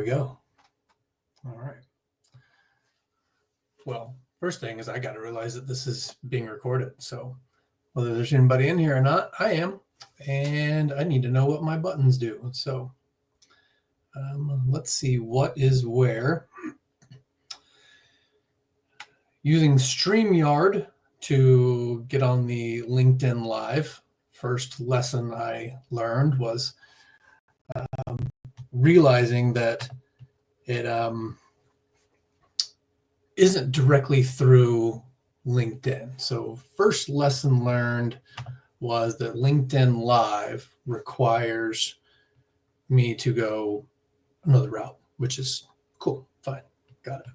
we go. All right. Well, first thing is I got to realize that this is being recorded. So whether there's anybody in here or not, I am. And I need to know what my buttons do. So let's see what is where. Using StreamYard to get on the LinkedIn Live, first lesson I learned was realizing that it isn't directly through LinkedIn. So first lesson learned was that LinkedIn Live requires me to go another route, which is cool. Fine. Got it.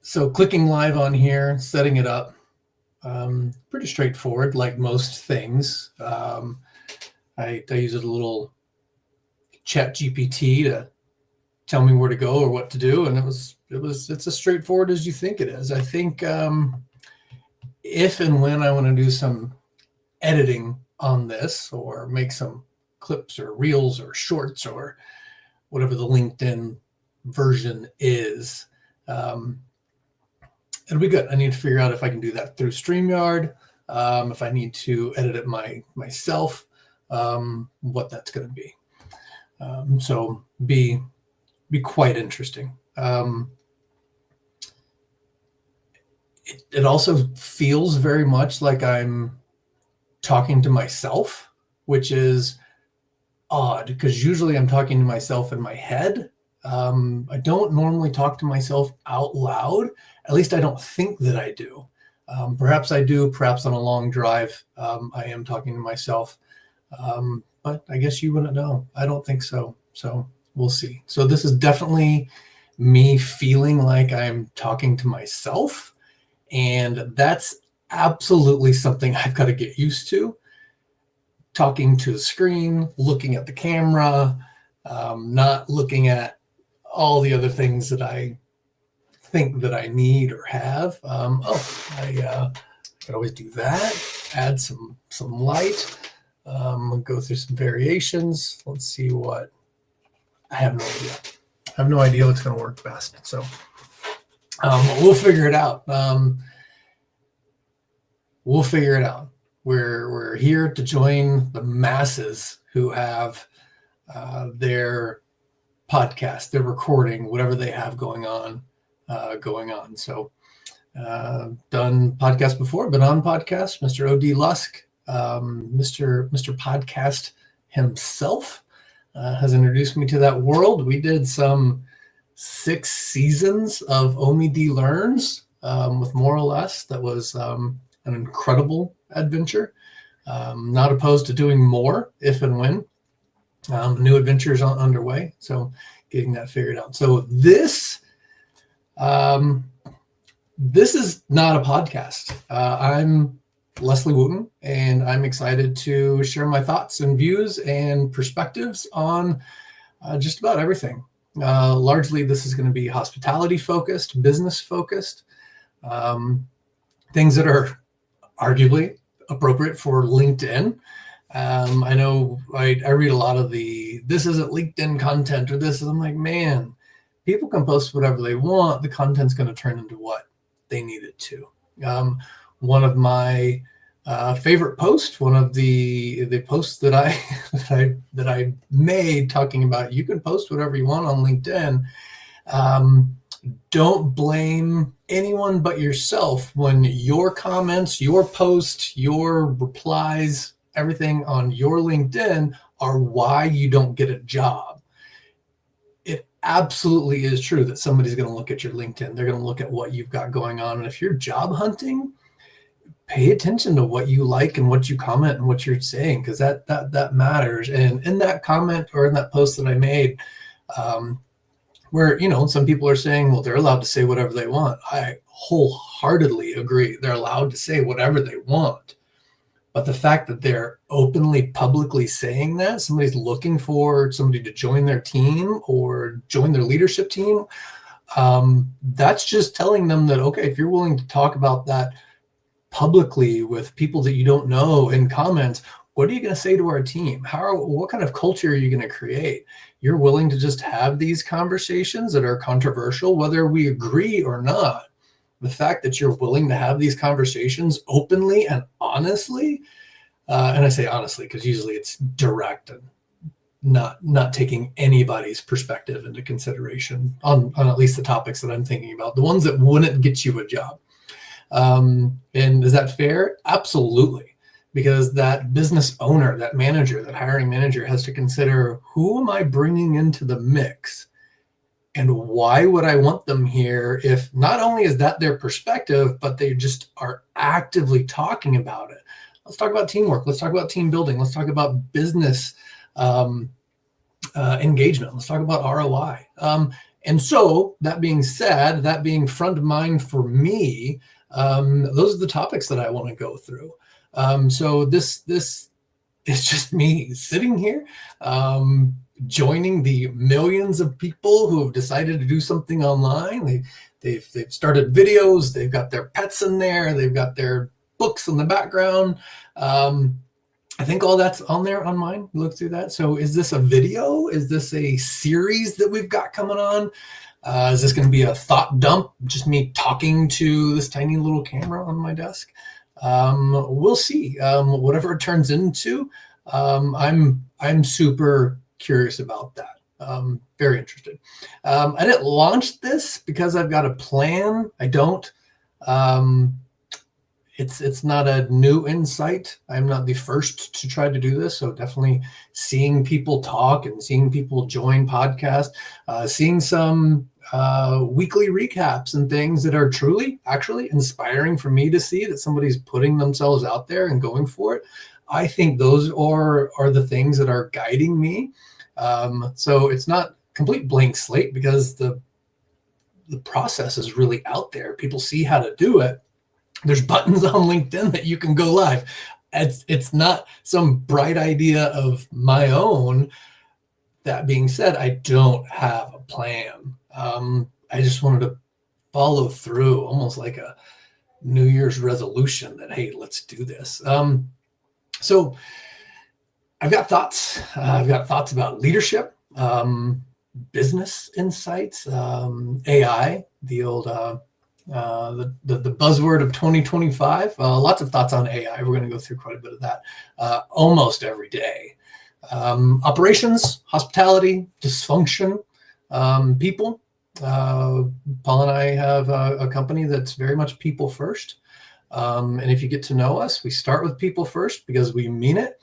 So clicking live on here, setting it up, pretty straightforward, like most things. I use a little chat GPT to tell me where to go or what to do. And it's as straightforward as you think it is. I think if and when I want to do some editing on this or make some clips or reels or shorts or whatever the LinkedIn version is, it'll be good. I need to figure out if I can do that through StreamYard, if I need to edit it myself, what that's going to be. So be quite interesting. It also feels very much like I'm talking to myself, which is odd because usually I'm talking to myself in my head. I don't normally talk to myself out loud. At least I don't think that I do. Perhaps I do. Perhaps on a long drive, I am talking to myself. But I guess you wouldn't know. I don't think so. So we'll see. So this is definitely me feeling like I'm talking to myself. And that's absolutely something I've got to get used to. Talking to the screen, looking at the camera, not looking at all the other things that I think that I need or have. I could always do that. Add some light. Go through some variations. Let's see what. I have no idea. I have no idea what's going to work best. So we'll figure it out. We'll figure it out. We're here to join the masses who have their podcast, their recording, whatever they have going on. So done podcasts before, been on podcasts. Mr. O.D. Lusk, Mr. Podcast himself has introduced me to that world. We did some 6 seasons of Omi D Learns with more or less. That was an incredible adventure. Not opposed to doing more if and when. New adventures underway. So getting that figured out. So this is not a podcast. I'm Leslie Wootton, and I'm excited to share my thoughts and views and perspectives on just about everything. Largely, this is going to be hospitality focused, business focused, things that are arguably appropriate for LinkedIn. I know I read a lot of this isn't LinkedIn content or this. I'm like, man, people can post whatever they want. The content's going to turn into what they need it to. One of my favorite posts, one of the posts that I made talking about you can post whatever you want on LinkedIn. Don't blame anyone but yourself when your comments, your posts, your replies, everything on your LinkedIn are why you don't get a job. It absolutely is true that somebody's going to look at your LinkedIn. They're going to look at what you've got going on. And if you're job hunting, pay attention to what you like and what you comment and what you're saying, because that matters. And in that comment or in that post that I made, where, some people are saying, well, they're allowed to say whatever they want. I wholeheartedly agree. They're allowed to say whatever they want. But the fact that they're openly, publicly saying that, somebody's looking for somebody to join their team or join their leadership team, that's just telling them that, okay, if you're willing to talk about that publicly with people that you don't know in comments, what are you going to say to our team? What kind of culture are you going to create? You're willing to just have these conversations that are controversial, whether we agree or not. The fact that you're willing to have these conversations openly and honestly, and I say honestly because usually it's direct and not taking anybody's perspective into consideration on at least the topics that I'm thinking about, the ones that wouldn't get you a job. And is that fair? Absolutely. Because that business owner, that manager, that hiring manager has to consider, who am I bringing into the mix? And why would I want them here if not only is that their perspective, but they just are actively talking about it? Let's talk about teamwork. Let's talk about team building. Let's talk about business engagement. Let's talk about ROI. And so that being said, that being front of mind for me, those are the topics that I want to go through. So this is just me sitting here, joining the millions of people who have decided to do something online. They've started videos. They've got their pets in there. They've got their books in the background. I think all that's on there on mine. Look through that. So is this a video? Is this a series that we've got coming on? Is this going to be a thought dump? Just me talking to this tiny little camera on my desk? We'll see. Whatever it turns into, I'm super curious about that. Very interested. I didn't launch this because I've got a plan. I don't. It's not a new insight. I'm not the first to try to do this. So definitely seeing people talk and seeing people join podcasts, seeing some weekly recaps and things that are truly actually inspiring for me to see that somebody's putting themselves out there and going for it. I think those are the things that are guiding me. So it's not complete blank slate because the process is really out there. People see how to do it. There's buttons on LinkedIn that you can go live. It's not some bright idea of my own. That being said, I don't have a plan. I just wanted to follow through, almost like a New Year's resolution that, hey, let's do this. So I've got thoughts. I've got thoughts about leadership, business insights, AI, the old the buzzword of 2025. Lots of thoughts on AI. We're going to go through quite a bit of that almost every day. Operations, hospitality, dysfunction, people. Paul and I have a company that's very much people first. And if you get to know us, we start with people first because we mean it.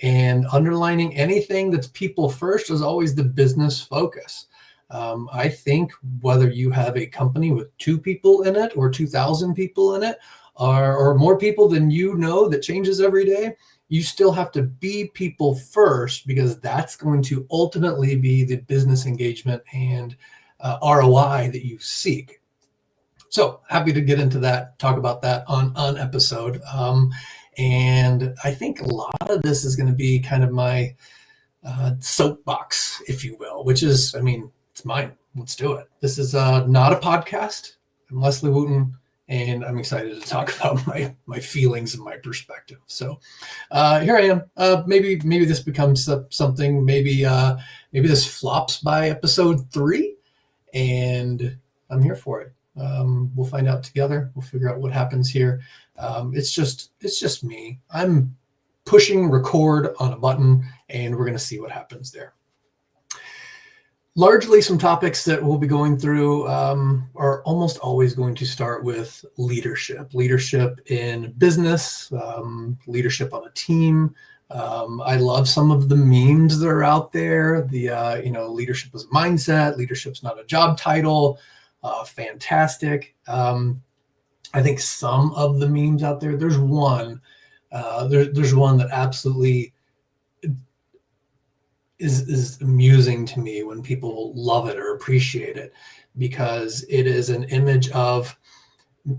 And underlining anything that's people first is always the business focus. I think whether you have a company with 2 people in it or 2,000 people in it, or more people than you know that changes every day, you still have to be people first because that's going to ultimately be the business engagement and ROI that you seek. So happy to get into that, talk about that on an episode. And I think a lot of this is going to be kind of my soapbox, if you will, which is, I mean, it's mine. Let's do it. This is not a podcast. I'm Leslie Wootton, and I'm excited to talk about my feelings and my perspective. So here I am. Maybe this becomes something. Maybe this flops by episode 3, and I'm here for it. We'll find out together. We'll figure out what happens here. It's just me. I'm pushing record on a button, and we're going to see what happens there. Largely, some topics that we'll be going through are almost always going to start with leadership in business, leadership on a team. I love some of the memes that are out there. The leadership is a mindset. Leadership's not a job title. Fantastic. I think some of the memes out there. There's one. There's one that absolutely is amusing to me when people love it or appreciate it, because it is an image of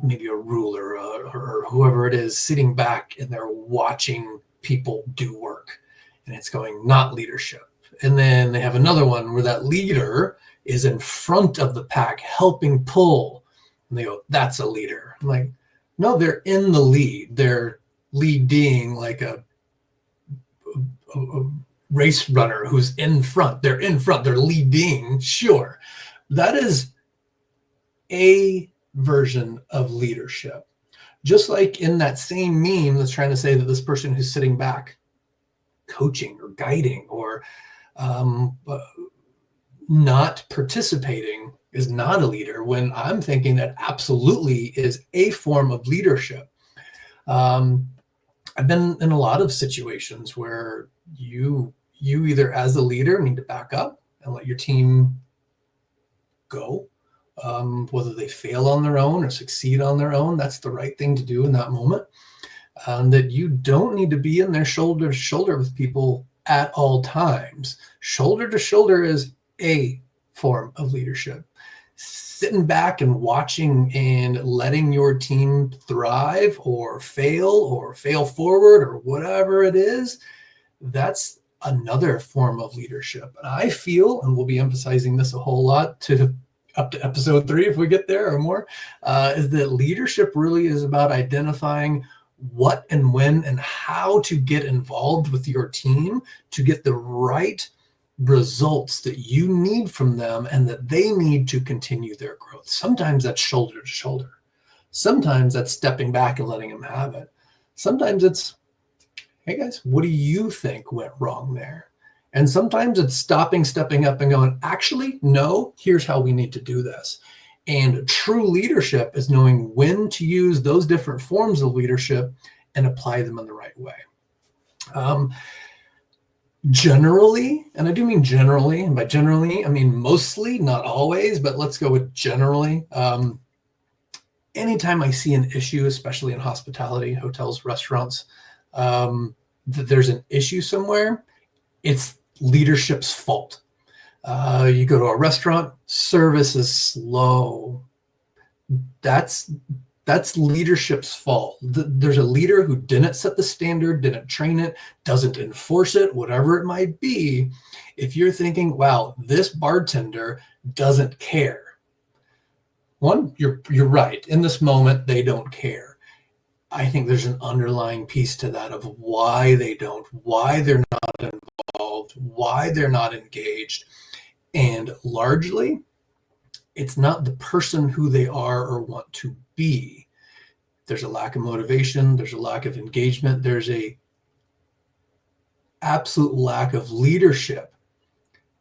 maybe a ruler or whoever it is sitting back and they're watching people do work, and it's going, not leadership. And then they have another one where that leader is in front of the pack helping pull, and they go, that's a leader. I'm like, no, they're in the lead. They're leading like a a race runner who's in front. They're in front. They're leading. Sure. That is a version of leadership. Just like in that same meme that's trying to say that this person who's sitting back coaching or guiding or not participating is not a leader, when I'm thinking that absolutely is a form of leadership. I've been in a lot of situations where you either as a leader need to back up and let your team go, whether they fail on their own or succeed on their own. That's the right thing to do in that moment. That you don't need to be in there shoulder to shoulder with people at all times. Shoulder to shoulder is a form of leadership. Sitting back and watching and letting your team thrive or fail forward or whatever it is, that's another form of leadership. And I feel, and we'll be emphasizing this a whole lot up to episode 3 if we get there or more, is that leadership really is about identifying what and when and how to get involved with your team to get the right results that you need from them and that they need to continue their growth. Sometimes that's shoulder to shoulder. Sometimes that's stepping back and letting them have it. Sometimes it's, hey guys, what do you think went wrong there? And sometimes it's stepping up and going, actually, no, here's how we need to do this. And true leadership is knowing when to use those different forms of leadership and apply them in the right way. Generally, and I do mean generally, and by generally, I mean mostly, not always, but let's go with generally. Anytime I see an issue, especially in hospitality, hotels, restaurants, that there's an issue somewhere, it's leadership's fault. You go to a restaurant, service is slow. That's leadership's fault. There's a leader who didn't set the standard, didn't train it, doesn't enforce it, whatever it might be. If you're thinking, wow, this bartender doesn't care. One, you're right. In this moment, they don't care. I think there's an underlying piece to that of why they don't, why they're not involved, why they're not engaged. And largely, it's not the person who they are or want to be. There's a lack of motivation. There's a lack of engagement. There's a absolute lack of leadership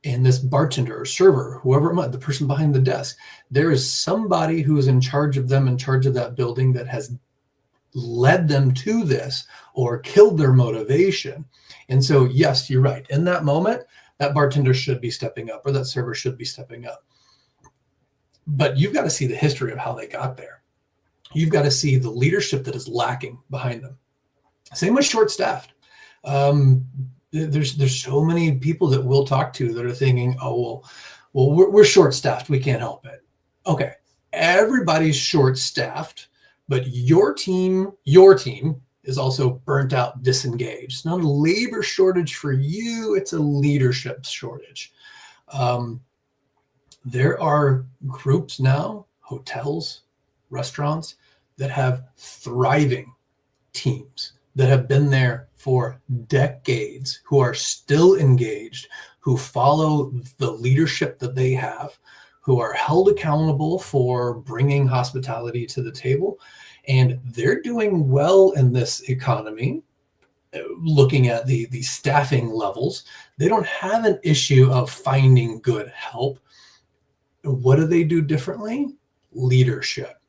in this bartender or server, whoever it might, the person behind the desk. There is somebody who is in charge of them, in charge of that building, that has led them to this or killed their motivation. And so, yes, you're right. In that moment, that bartender should be stepping up or that server should be stepping up. But you've got to see the history of how they got there. You've got to see the leadership that is lacking behind them. Same with short-staffed. There's so many people that we'll talk to that are thinking, oh, well, we're short-staffed. We can't help it. Okay, everybody's short-staffed, but your team is also burnt out, disengaged. It's not a labor shortage for you. It's a leadership shortage. There are groups now, hotels, restaurants, that have thriving teams that have been there for decades, who are still engaged, who follow the leadership that they have, who are held accountable for bringing hospitality to the table. And they're doing well in this economy. Looking at the staffing levels, they don't have an issue of finding good help. What do they do differently? Leadership.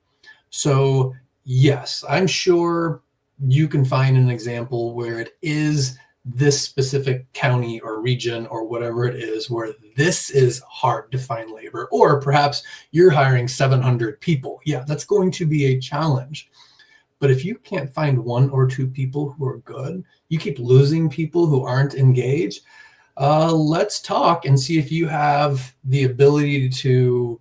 So yes, I'm sure you can find an example where it is this specific county or region or whatever it is where this is hard to find labor, or perhaps you're hiring 700 people. Yeah, that's going to be a challenge. But if you can't find 1 or 2 people who are good, you keep losing people who aren't engaged. Let's talk and see if you have the ability to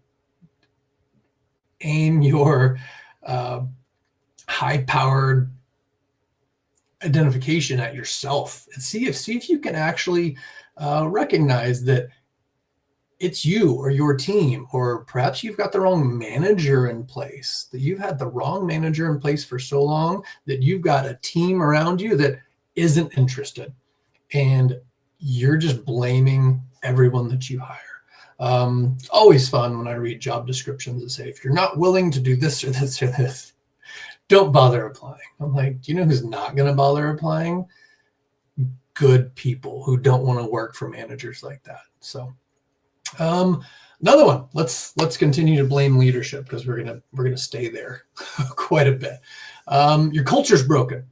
aim your high-powered identification at yourself and see if you can actually recognize that it's you or your team, or perhaps you've got the wrong manager in place, that you've had the wrong manager in place for so long that you've got a team around you that isn't interested. and you're just blaming everyone that you hire. It's always fun when I read job descriptions that say, if you're not willing to do this or this or this, don't bother applying. I'm like, do you know who's not going to bother applying? Good people who don't want to work for managers like that. So another one, let's continue to blame leadership, because we're gonna stay there quite a bit. Your culture's broken.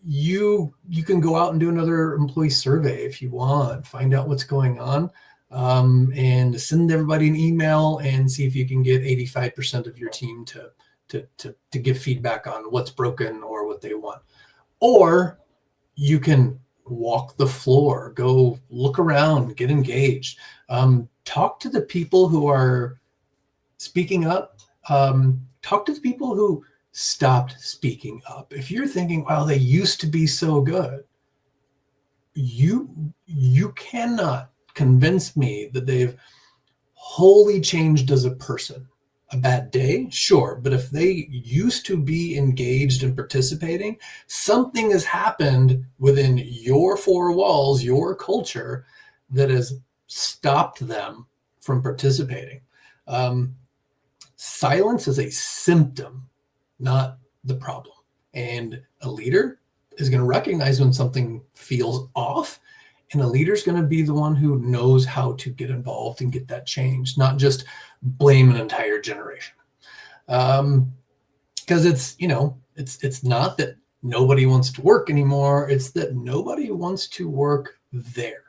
You can go out and do another employee survey if you want, find out what's going on, and send everybody an email and see if you can get 85% of your team to give feedback on what's broken or what they want. Or you can walk the floor, go look around, get engaged, talk to the people who are speaking up, talk to the people who stopped speaking up. If you're thinking, wow, they used to be so good, you cannot convince me that they've wholly changed as a person. A bad day, sure, but if they used to be engaged and participating, something has happened within your four walls, your culture, that has stopped them from participating. Silence is a symptom, not the problem. And a leader is going to recognize when something feels off, and a leader is going to be the one who knows how to get involved and get that change, not just blame an entire generation. Because it's not that nobody wants to work anymore. It's that nobody wants to work there.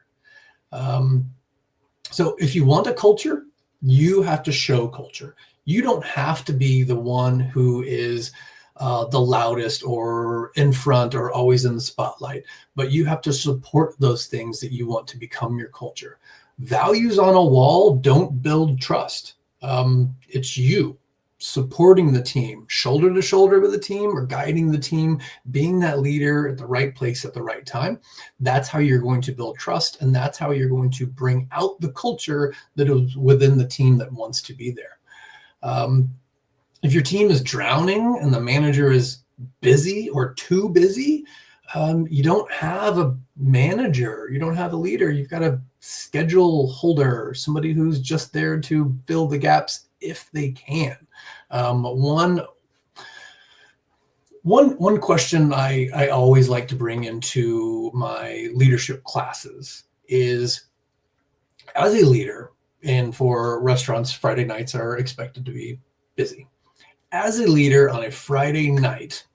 So if you want a culture, you have to show culture. You don't have to be the one who is the loudest or in front or always in the spotlight, but you have to support those things that you want to become your culture. Values on a wall don't build trust. It's you supporting the team, shoulder to shoulder with the team, or guiding the team, being that leader at the right place at the right time. That's how you're going to build trust, and that's how you're going to bring out the culture that is within the team that wants to be there. If your team is drowning and the manager is busy or too busy, you don't have a manager, you don't have a leader. You've got a schedule holder, somebody who's just there to fill the gaps if they can. One question I always like to bring into my leadership classes is, as a leader, and for restaurants, Friday nights are expected to be busy. As a leader on a Friday night,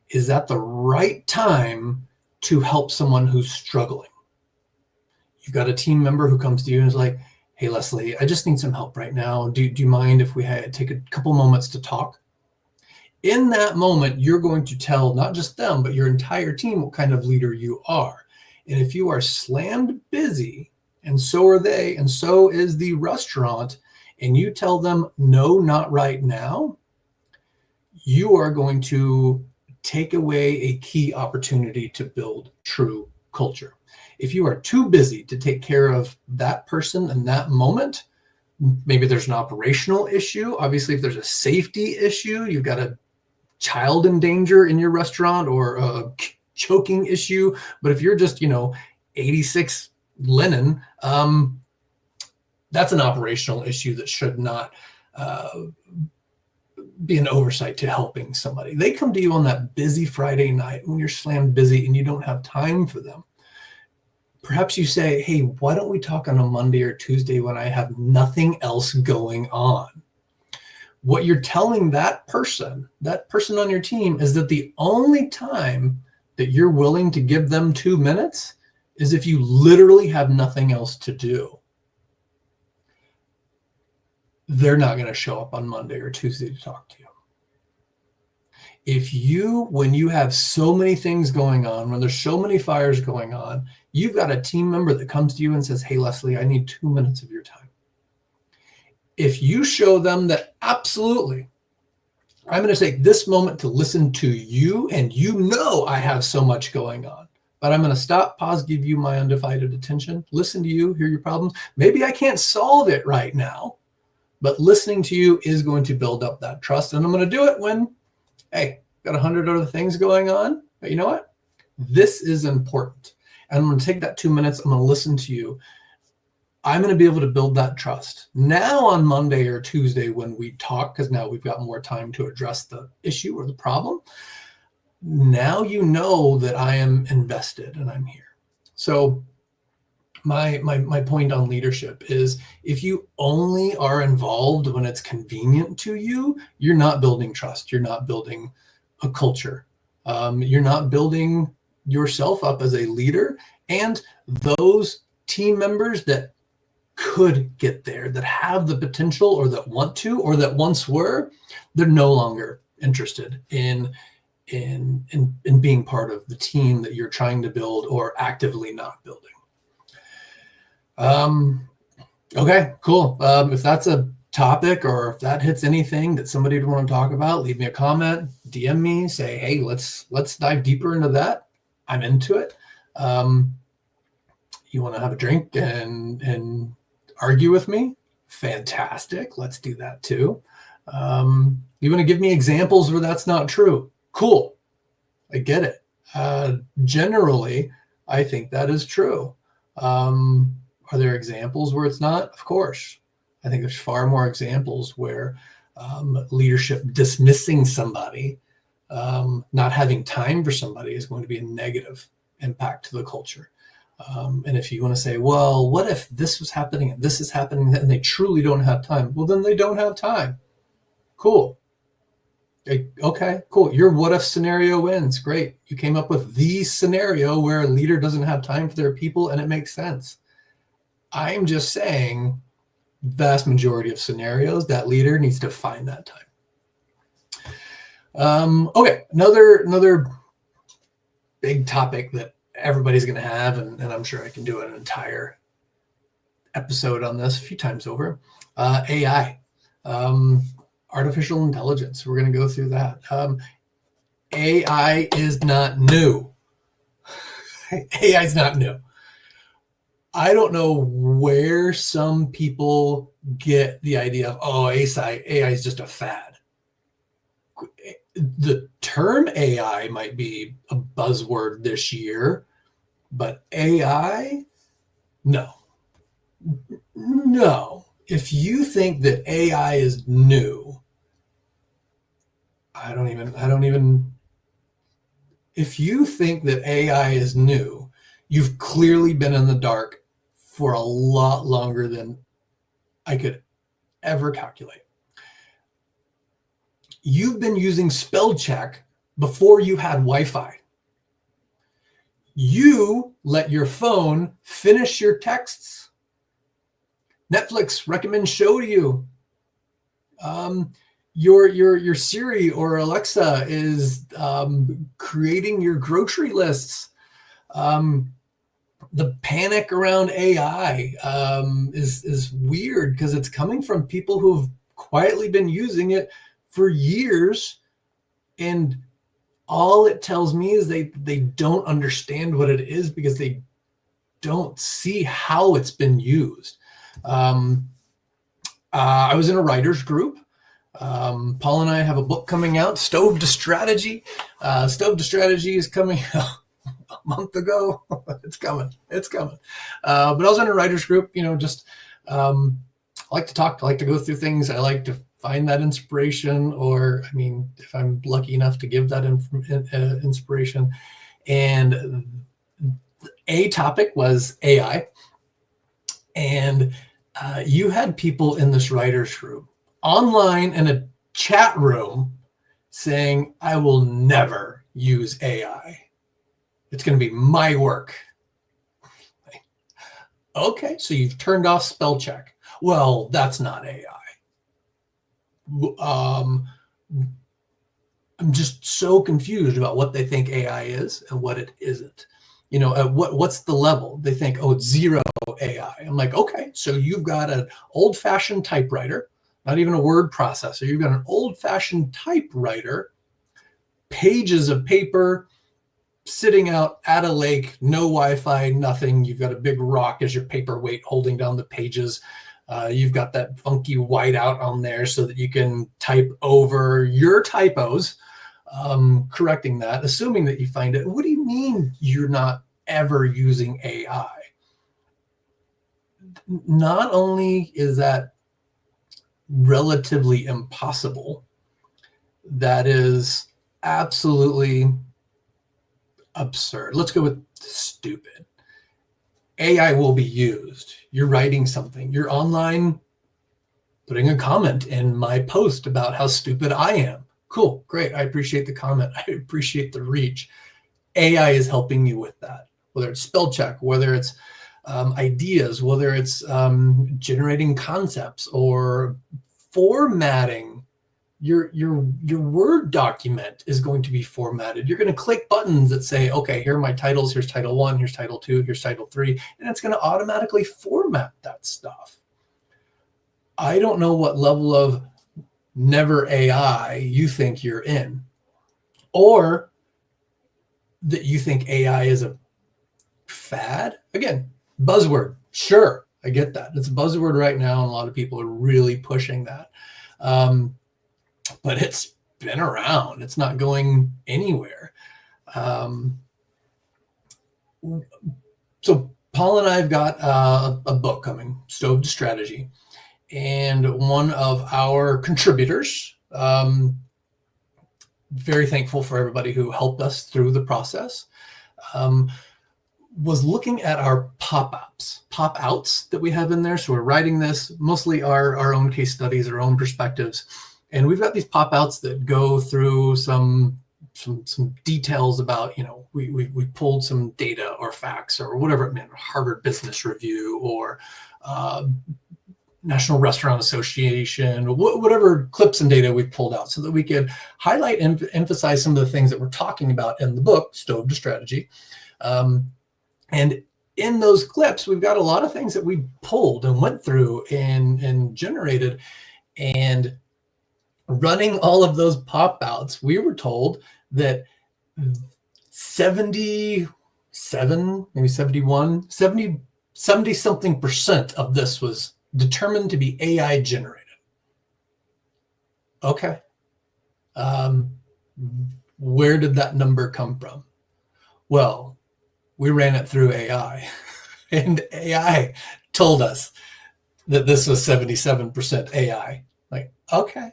is that the right time to help someone who's struggling? You've got a team member who comes to you and is like, hey, Leslie, I just need some help right now. Do you mind if we take a couple moments to talk? In that moment, you're going to tell not just them, but your entire team what kind of leader you are. And if you are slammed busy, and so are they, and so is the restaurant, and you tell them, no, not right now, you are going to take away a key opportunity to build true culture. If you are too busy to take care of that person in that moment, maybe there's an operational issue. Obviously, if there's a safety issue, you've got a child in danger in your restaurant or a choking issue. But if you're just, 86 linen, that's an operational issue that should not be an oversight to helping somebody. They come to you on that busy Friday night when you're slammed busy and you don't have time for them. Perhaps you say, hey, why don't we talk on a Monday or Tuesday when I have nothing else going on? What you're telling that person on your team, is that the only time that you're willing to give them 2 minutes is if you literally have nothing else to do. They're not going to show up on Monday or Tuesday to talk to you. When you have so many things going on, when there's so many fires going on, you've got a team member that comes to you and says, hey, Leslie, I need 2 minutes of your time. If you show them that, absolutely, I'm going to take this moment to listen to you, and I have so much going on, but I'm going to stop, pause, give you my undivided attention, listen to you, hear your problems. Maybe I can't solve it right now, but listening to you is going to build up that trust. And I'm going to do it when, hey, got 100 other things going on, but you know what? This is important. And I'm going to take that 2 minutes. I'm going to listen to you. I'm going to be able to build that trust. Now on Monday or Tuesday when we talk, because now we've got more time to address the issue or the problem, now you know that I am invested and I'm here. So my point on leadership is, if you only are involved when it's convenient to you, you're not building trust. You're not building a culture. You're not building yourself up as a leader. And those team members that could get there, that have the potential or that want to, or that once were, they're no longer interested in being part of the team that you're trying to build or actively not building. Okay, cool. If that's a topic, or if that hits anything that somebody would want to talk about, leave me a comment, DM me, say, hey, let's dive deeper into that. I'm into it. You want to have a drink and argue with me? Fantastic. Let's do that too. You want to give me examples where that's not true? Cool. I get it. Generally, I think that is true. Are there examples where it's not? Of course. I think there's far more examples where leadership dismissing somebody, not having time for somebody, is going to be a negative impact to the culture. And if you want to say, well, what if this was happening and this is happening and they truly don't have time? Well, then they don't have time. Cool. Okay, cool. Your what if scenario wins. Great. You came up with the scenario where a leader doesn't have time for their people and it makes sense. I'm just saying, vast majority of scenarios, that leader needs to find that time. Okay, another big topic that everybody's going to have, and I'm sure I can do an entire episode on this a few times over. AI, artificial intelligence. We're going to go through that. AI is not new. AI is not new. I don't know where some people get the idea of, oh, AI is just a fad. The term AI might be a buzzword this year, but AI, no. If you think that AI is new, if you think that AI is new, you've clearly been in the dark for a lot longer than I could ever calculate. You've been using spell check before you had Wi-Fi. You let your phone finish your texts. Netflix recommends show to you. Your Siri or Alexa is creating your grocery lists. The panic around AI is weird because it's coming from people who've quietly been using it for years, and all it tells me is they don't understand what it is because they don't see how it's been used. I was in a writer's group. Paul and I have a book coming out, Stove to Strategy. Stove to Strategy is coming out a month ago. It's coming. But I was in a writer's group, I like to talk, I like to go through things. I like to find that inspiration, or, if I'm lucky enough to give that inspiration. And a topic was AI. And you had people in this writer's group online in a chat room saying, I will never use AI. It's going to be my work. Okay, so you've turned off spell check. Well, that's not AI. I'm just so confused about what they think AI is and what it isn't. What's the level? They think, oh, it's zero AI. I'm like, okay, so you've got an old-fashioned typewriter, not even a word processor. You've got an old-fashioned typewriter, pages of paper, sitting out at a lake, no Wi-Fi, nothing. You've got a big rock as your paperweight holding down the pages. You've got that funky whiteout on there so that you can type over your typos. correcting that, assuming that you find it. What do you mean you're not ever using AI? Not only is that relatively impossible, that is absolutely absurd. Let's go with stupid. AI will be used. You're writing something. You're online putting a comment in my post about how stupid I am. Cool, great. I appreciate the comment. I appreciate the reach. AI is helping you with that, whether it's spell check, whether it's ideas, whether it's generating concepts or formatting. Your Word document is going to be formatted. You're going to click buttons that say, okay, here are my titles. Here's title 1, here's title 2, here's title 3, and it's going to automatically format that stuff. I don't know what level of never AI you think you're in, or that you think AI is a fad. Again, buzzword. Sure, I get that. It's a buzzword right now, and a lot of people are really pushing that. But it's been around. It's not going anywhere. So Paul and I have got a book coming, Stove to Strategy. And one of our contributors, very thankful for everybody who helped us through the process, was looking at our pop-outs that we have in there. So we're writing this, mostly our own case studies, our own perspectives. And we've got these pop-outs that go through some details about, we pulled some data or facts or whatever it meant, Harvard Business Review or National Restaurant Association, whatever clips and data we've pulled out so that we could highlight and emphasize some of the things that we're talking about in the book, Stove to Strategy. And in those clips, we've got a lot of things that we pulled and went through and generated. And running all of those pop-outs, we were told that 77, maybe 71, 70 something percent of this was determined to be AI generated. Okay. Where did that number come from? Well, we ran it through AI, and AI told us that this was 77% AI. Like, okay.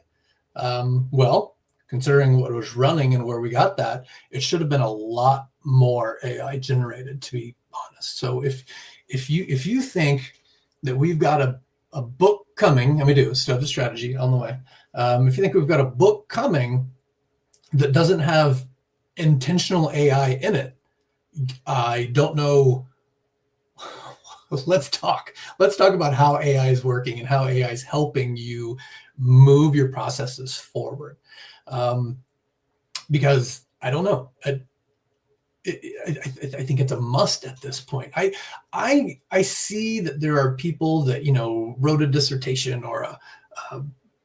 Well, considering what was running and where we got that, it should have been a lot more AI generated, to be honest. So if you think that we've got a book coming, and we do, Stove to Strategy on the way. If you think we've got a book coming that doesn't have intentional AI in it, I don't know. Let's talk about how AI is working and how AI is helping you move your processes forward. Because I don't know. I think it's a must at this point. I see that there are people that, wrote a dissertation or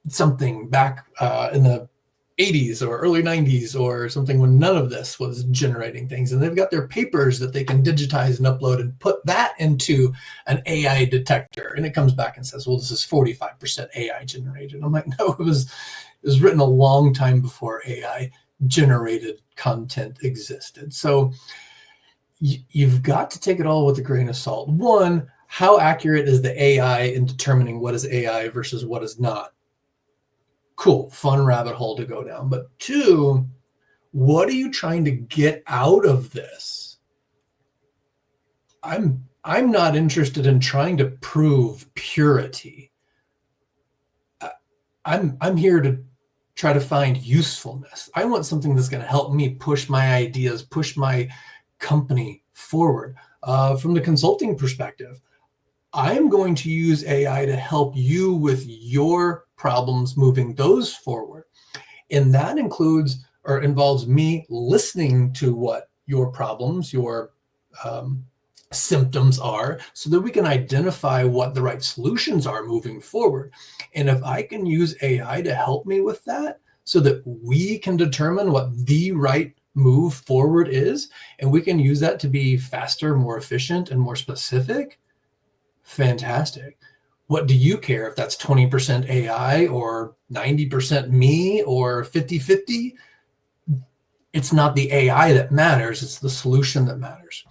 something back in the 80s or early 90s or something when none of this was generating things, and they've got their papers that they can digitize and upload and put that into an AI detector, and it comes back and says, well, this is 45% AI generated. I'm like, no, it was written a long time before AI generated content existed. So you've got to take it all with a grain of salt. One, how accurate is the AI in determining what is AI versus what is not? Cool, fun rabbit hole to go down. But two, what are you trying to get out of this? I'm not interested in trying to prove purity. I'm here to try to find usefulness. I want something that's going to help me push my ideas, push my company forward. From the consulting perspective, I'm going to use AI to help you with your problems, moving those forward. And that includes or involves me listening to what your problems, your symptoms are, so that we can identify what the right solutions are moving forward. And if I can use AI to help me with that, so that we can determine what the right move forward is, and we can use that to be faster, more efficient, and more specific, fantastic. What do you care if that's 20% AI or 90% me or 50-50? it's not the AI that matters, it's the solution that matters.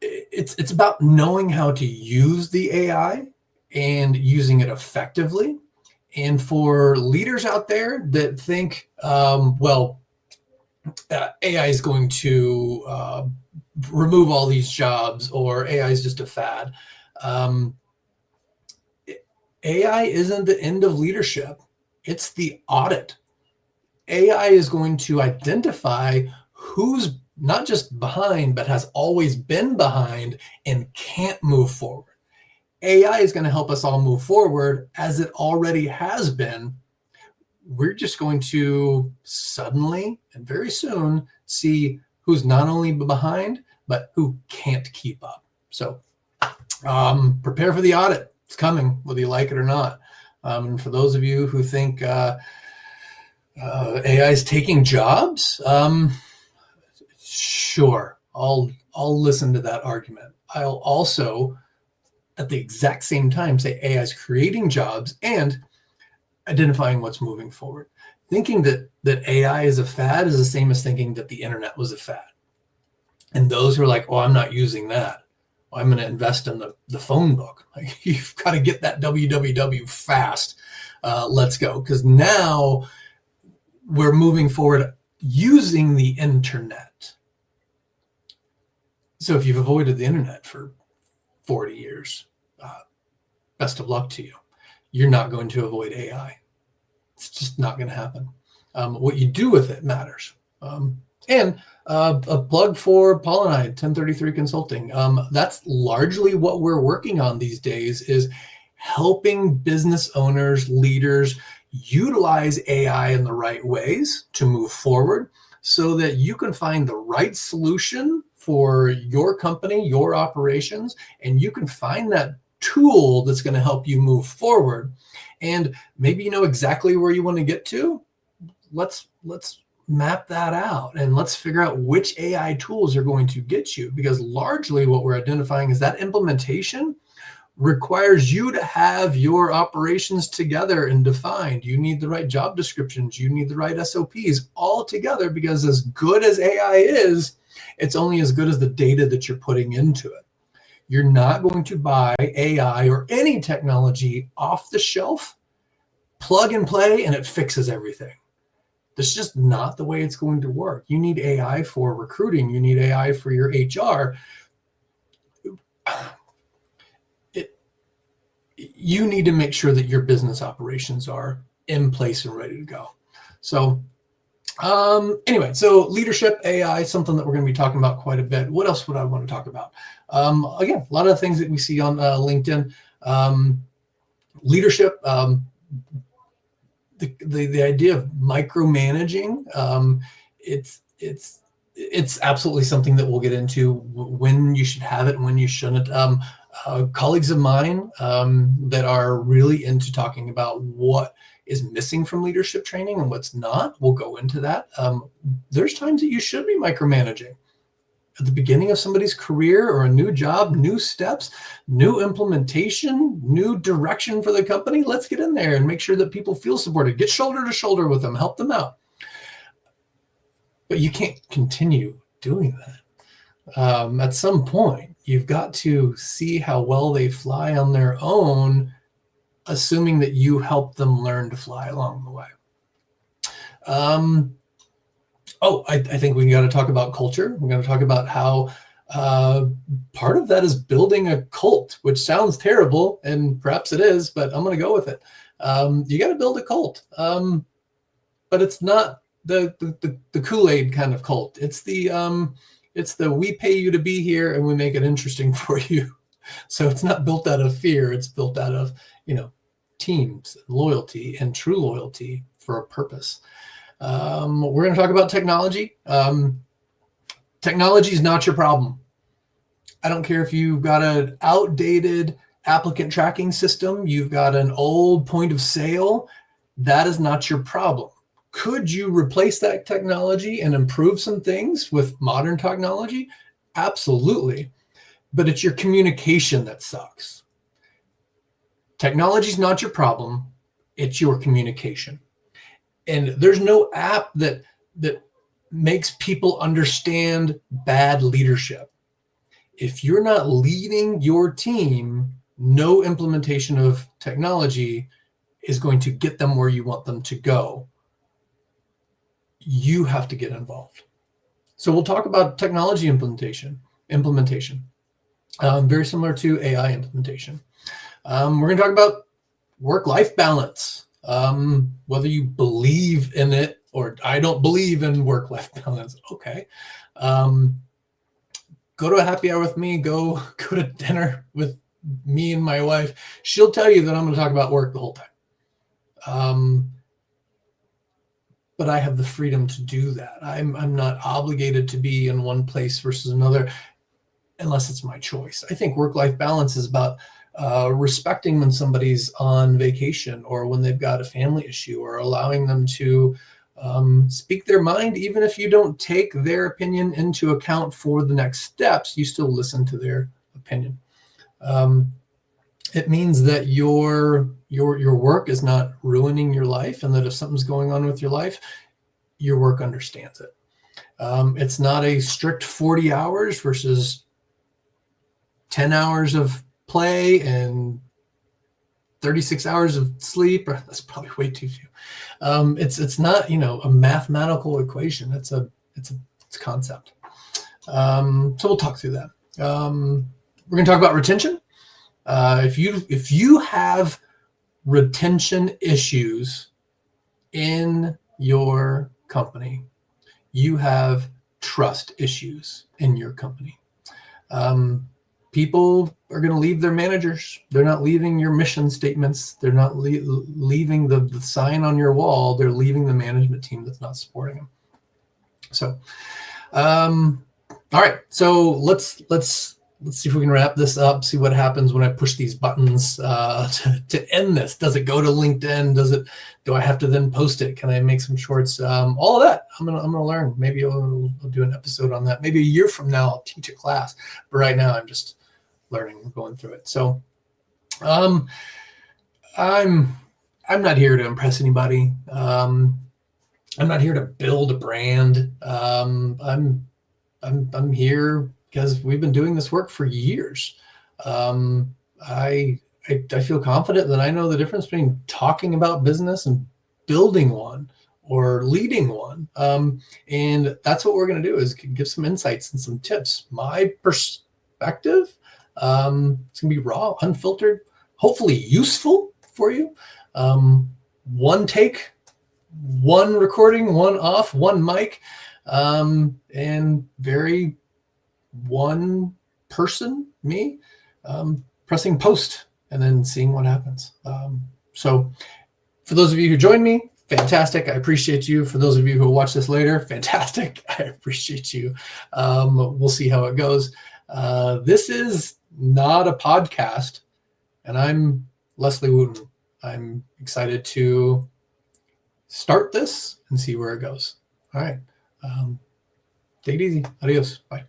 It's about knowing how to use the AI and using it effectively. And for leaders out there that think, AI is going to remove all these jobs, or AI is just a fad. AI isn't the end of leadership. It's the audit. AI is going to identify who's not just behind, but has always been behind and can't move forward. AI is going to help us all move forward, as it already has been. We're just going to suddenly and very soon see who's not only behind, but who can't keep up. So prepare for the audit. It's coming, whether you like it or not. And for those of you who think AI is taking jobs, sure, I'll listen to that argument. I'll also, at the exact same time, say AI is creating jobs and identifying what's moving forward. Thinking that AI is a fad is the same as thinking that the internet was a fad. And those who are like, oh, I'm not using that, I'm going to invest in the phone book. Like, you've got to get that www fast. Let's go. Because now we're moving forward using the internet. So if you've avoided the internet for 40 years, best of luck to you. You're not going to avoid AI. It's just not going to happen. What you do with it matters. And a plug for Paul and I, 1033 Consulting. That's largely what we're working on these days, is helping business owners, leaders utilize AI in the right ways to move forward, so that you can find the right solution for your company, your operations, and you can find that tool that's going to help you move forward. And maybe you know exactly where you want to get to. Let's map that out, and let's figure out which AI tools are going to get you, because largely what we're identifying is that implementation requires you to have your operations together and defined. You need the right job descriptions, you need the right SOPs all together, because as good as AI is, it's only as good as the data that you're putting into it. You're not going to buy AI or any technology off the shelf, plug and play, and it fixes everything. That's just not the way it's going to work. You need AI for recruiting. You need AI for your HR. You need to make sure that your business operations are in place and ready to go. So anyway, so leadership, AI, something that we're going to be talking about quite a bit. What else would I want to talk about? Again, a lot of things that we see on LinkedIn. Leadership, the idea of micromanaging, it's absolutely something that we'll get into, when you should have it and when you shouldn't. Colleagues of mine that are really into talking about what is missing from leadership training and what's not, we'll go into that. There's times that you should be micromanaging. At the beginning of somebody's career or a new job, new steps, new implementation, new direction for the company, let's get in there and make sure that people feel supported. Get shoulder to shoulder with them, help them out. But you can't continue doing that. At some point, you've got to see how well they fly on their own, assuming that you help them learn to fly along the way. I think we got to talk about culture. We're going to talk about how part of that is building a cult, which sounds terrible, and perhaps it is, but I'm going to go with it. You got to build a cult, but it's not the Kool-Aid kind of cult. It's the we pay you to be here and we make it interesting for you. So it's not built out of fear. It's built out of, teams, loyalty, and true loyalty for a purpose. We're going to talk about technology. Technology is not your problem. I don't care if you've got an outdated applicant tracking system, you've got an old point of sale, that is not your problem. Could you replace that technology and improve some things with modern technology? Absolutely. But it's your communication that sucks. Technology is not your problem. It's your communication. And there's no app that makes people understand bad leadership. If you're not leading your team, no implementation of technology is going to get them where you want them to go. You have to get involved. So we'll talk about technology implementation, very similar to AI implementation. We're going to talk about work-life balance, whether you believe in it or I don't believe in work-life balance. Okay. Go to a happy hour with me, go to dinner with me and my wife. She'll tell you that I'm going to talk about work the whole time. But I have the freedom to do that. I'm not obligated to be in one place versus another unless it's my choice. I think work-life balance is about respecting when somebody's on vacation or when they've got a family issue, or allowing them to speak their mind. Even if you don't take their opinion into account for the next steps, you still listen to their opinion. It means that your work is not ruining your life, and that if something's going on with your life, your work understands it. It's not a strict 40 hours versus 10 hours of play and 36 hours of sleep. That's probably way too few. It's not, a mathematical equation. It's a concept. So we'll talk through that. We're going to talk about retention. If you have retention issues in your company, you have trust issues in your company. People are going to leave their managers. They're not leaving your mission statements. They're not leaving the sign on your wall. They're leaving the management team that's not supporting them. So, all right. So let's see if we can wrap this up. See what happens when I push these buttons to end this. Does it go to LinkedIn? Do I have to then post it? Can I make some shorts? All of that. I'm gonna learn. Maybe I'll do an episode on that. Maybe a year from now I'll teach a class. But right now I'm just learning. We're going through it. So I'm not here to impress anybody. I'm not here to build a brand. I'm here because we've been doing this work for years. I feel confident that I know the difference between talking about business and building one or leading one. And that's what we're going to do, is give some insights and some tips. My perspective, it's going to be raw, unfiltered, hopefully useful for you. One take, one recording, one off, one mic, and very one person, me, pressing post and then seeing what happens. So for those of you who joined me, fantastic. I appreciate you. For those of you who will watch this later, fantastic. I appreciate you. We'll see how it goes. This is not a podcast, and I'm Leslie Wootton. I'm excited to start this and see where it goes. All right. Take it easy. Adios. Bye.